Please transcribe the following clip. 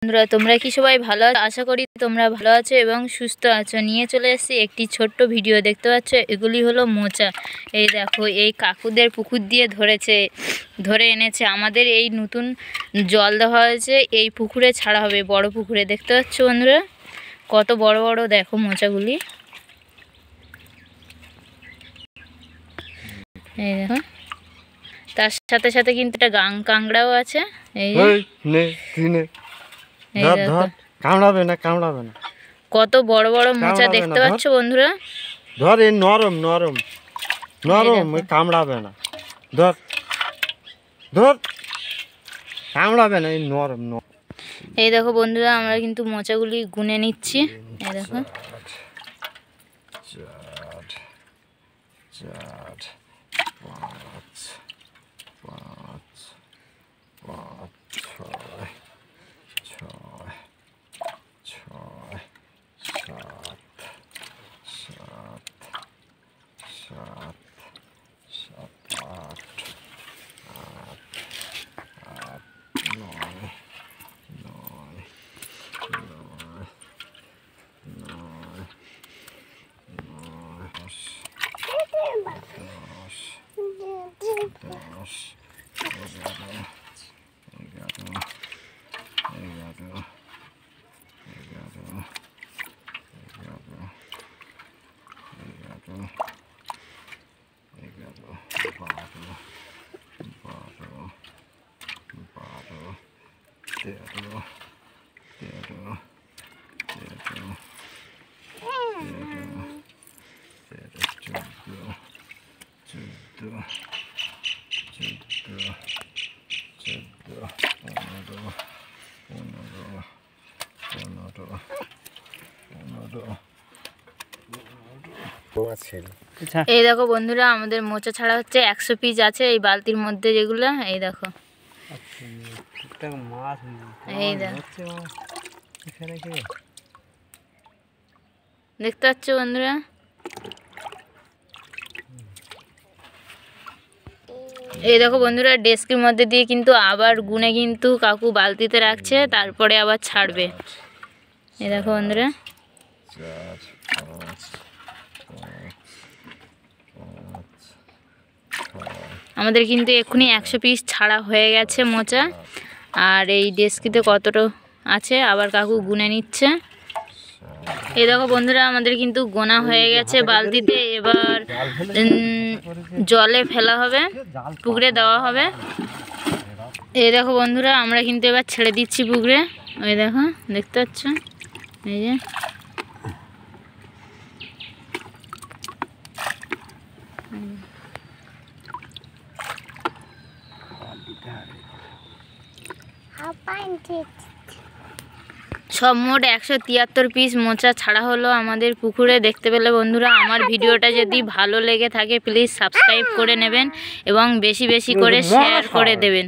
বন্ধুরা তোমরা কি সবাই ভালো আছো? আশা করি তোমরা ভালো আছো এবং সুস্থ আছো। নিয়ে চলে এসেছি একটি ছোট্ট ভিডিও। দেখতে পাচ্ছ এগুলি হলো মোচা। এই দেখো এই কাকুদের পুকুর দিয়ে ধরে এনেছে। আমাদের এই নতুন জল দেওয়া হয়েছে, এই পুকুরে ছাড়া হবে, বড় পুকুরে। দেখতে পাচ্ছ বন্ধুরা কত বড় বড় দেখো মোচাগুলি। এই দেখো তার সাথে সাথে কিন্তু একটা কাঁকড়াও আছে। এই কামড়াবে না কত বড় বড় মোচা দেখতে পাচ্ছ বন্ধুরা। ধর এই নরম নরম নরম, কামড়াবে না। ধর ধর কামড়াবে না, এই নরম নরম। এই দেখো বন্ধুরা আমরা কিন্তু মোচাগুলি গুনে নিচ্ছি। এই দেখো এই দেখো বন্ধুরা আমাদের মোচা ছাড়া হচ্ছে 100 পিস আছে এই বালতির মধ্যে, যেগুলো এই দেখো। এই দেখতে পাচ্ছ বন্ধুরা। এই দেখো বন্ধুরা ডেস্কের মধ্যে দিয়ে কিন্তু আবার গুনে কিন্তু কাকু বালতিতে রাখছে, তারপরে আবার ছাড়বে। এই দেখো বন্ধুরা আমাদের কিন্তু এক্ষুনি 100 পিস ছাড়া হয়ে গেছে মোচা। আর এই ডেস্কিতে কতটা আছে আবার কাকু গুনে নিচ্ছে। এই দেখো বন্ধুরা আমাদের কিন্তু গোনা হয়ে গেছে বালতিতে। এবার জলে ফেলা হবে, পুকুরে দেওয়া হবে। এই দেখো বন্ধুরা আমরা কিন্তু এবার ছেড়ে দিচ্ছি পুকুরে। ওই দেখো দেখতে পাচ্ছ, এই যে সব মোট 173 পিস মোচা ছাড়া হলো আমাদের পুকুরে। দেখতে পেলে বন্ধুরা, আমার ভিডিওটা যদি ভালো লেগে থাকে প্লিজ সাবস্ক্রাইব করে নেবেন এবং বেশি বেশি করে শেয়ার করে দেবেন।